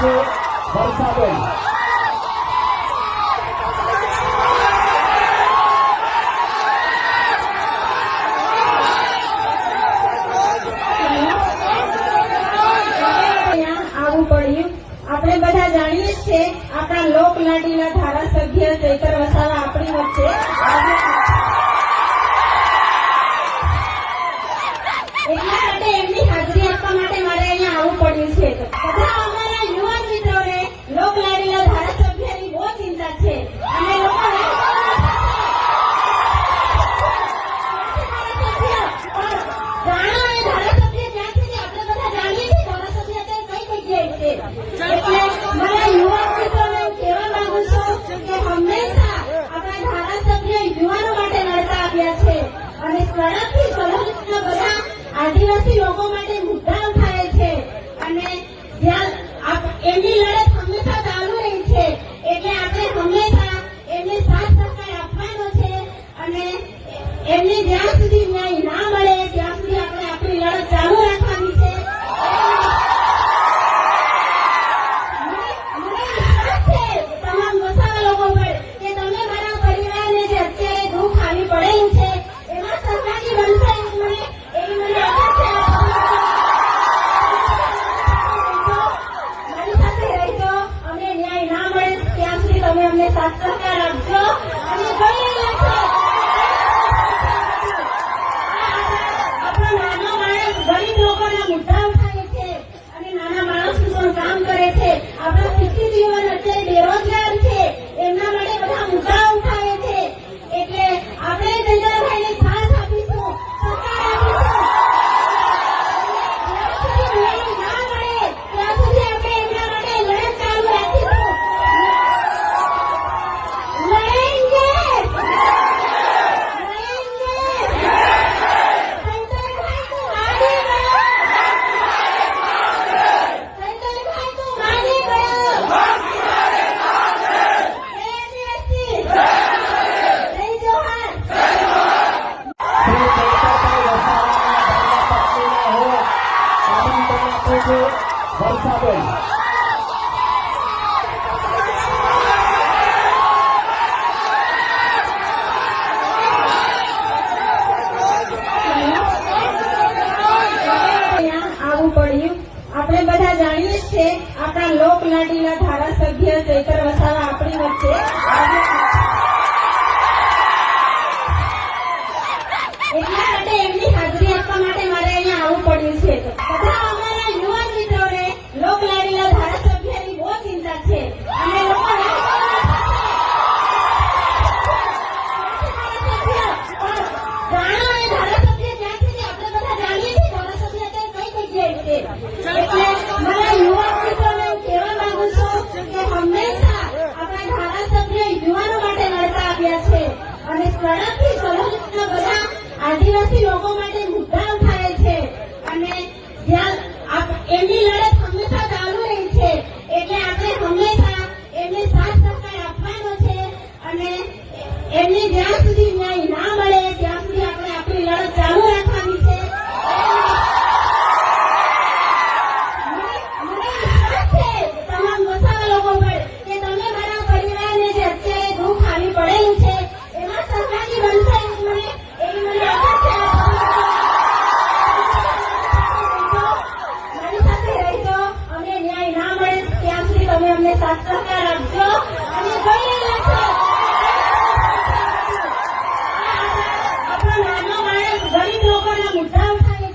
વર્ષાબેન આપણે બધા જાણીએ છીએ આપણા લોક લાડીલા ધારાસભ્ય ચૈતર વસાવા આપણી વચ્ચે એટલા માટે એમની હાજરી આપવા માટે મારે અહીંયા આવવું પડ્યું છે. બધા અમારા યુવાન મિત્રોને લોક લાડીલા ધારાસભ્યની બહુ ચિંતા છે અને લોકોને જાણો એ ધારાસભ્ય ક્યાં છે કે આપણે બધા જાણીએ છીએ ધારાસભ્ય અત્યારે કઈ જગ્યાએ છે. એટલે મારા યુવાન મિત્રોને હું કહેવા માંગુ છું કે હંમેશા આપણા ધારાસભ્ય યુવાનો માટે લડતા આવ્યા છે અને સડકથી સલહના બધા આદિવાસી લોકો માટે મુદ્દા ઉઠાવે છે અને એમની લડત હંમેશા ચાલુ રહી છે. એટલે આપણે હંમેશા એમને સાથ સહકાર આપવાનો છે અને એમને જ્યાં સુધી ન્યાય ના મળે ત્યાં સુધી આપણે આપણી લડત ચાલુ રાખવાની છે. તમામ વસાવા લોકો પર કે તમે મારા પરિવારને જે અત્યારે દુઃખ આવી પડેલું છે એમાં સહભાગી બનશો એવી મને આશા છે. મારી સાથે રહેજો. અમને ન્યાય ના મળે ત્યાં સુધી તમે અમને સાથ સહકાર આપજો અને જોઈ રહ્યા છો આપણો નાનો માણસ ગરીબ લોકોના મુદ્દા ઉઠાવે છે અને નાના માણસનું પણ કામ કરે છે. આપણા શિક્ષિત યુવાન અત્યારે બેરોજગાર છે એમના માટે બધા મુદ્દા ઉઠાવે છે. એટલે આપણે ચંદ્રભાઈને સાથ આપીશું, સહકાર આપીશું. જ્યાં સુધી ન્યાય ના મળે ત્યાં સુધી આપણે એમના માટે લડત ચાલુ રાખીશું. લડેંગે સંતોષભાઈ તું આગે ગયો. સંતોષભાઈ તું માગે ગયો. જય આદિવાસી. જય જોહાર. શ્રી ચૈતરભાઈ વસાવાના ધર્મપત્નીને હું આમંત્રણ આપું છું. વર્ષાબેન આવવું પડ્યું. આપણે બધા જાણીએ છીએ આપણા લોક લાડીલા ધારાસભ્ય ચૈતર વસાવા આપણી વચ્ચે એટલા માટે એમની હાજરી આપવા માટે મારે અહીંયા આવવું પડ્યું છે. બધા અમારા યુવાન મિત્રોને લોક લાડીલા ધારાસભ્યની બહુ ચિંતા છે અને લોકોને જાણો એ ધારાસભ્ય ક્યાં છે કે આપણે બધા જાણીએ છીએ ધારાસભ્ય અત્યારે કઈ જગ્યાએ છે. એટલે મારા યુવાન મિત્રોને હું કહેવા માંગુ છું કે હંમેશા આપણા ધારાસભ્ય યુવાનો માટે લડતા આવ્યા છે અને સડકથી સલહના બધા આદિવાસી લોકો માટે મુદ્દા ઉઠાવે છે અને એમની લડત હંમેશા ચાલુ રહી છે. એટલે આપણે હંમેશા એમને સાથ સહકાર આપવાનો છે અને એમને જ્યાં સુધી ન્યાય ના મળે ત્યાં સુધી આપણે આપણી લડત ચાલુ રાખવાની છે. મને વિશ્વાસ છે તમામ વસાવા લોકો પર કે તમે મારા પરિવારને જે અત્યારે દુઃખ આવી પડેલું છે એમાં સહભાગી બનશો એવી મને આશા છે. મારી સાથે રહેજો. અમને ન્યાય ના મળે ત્યાં સુધી તમે અમને સાથ સહકાર આપજો અને જોઈ રહ્યા છો આપણો નાનો માણસ ગરીબ લોકોના મુદ્દા ઉઠાવે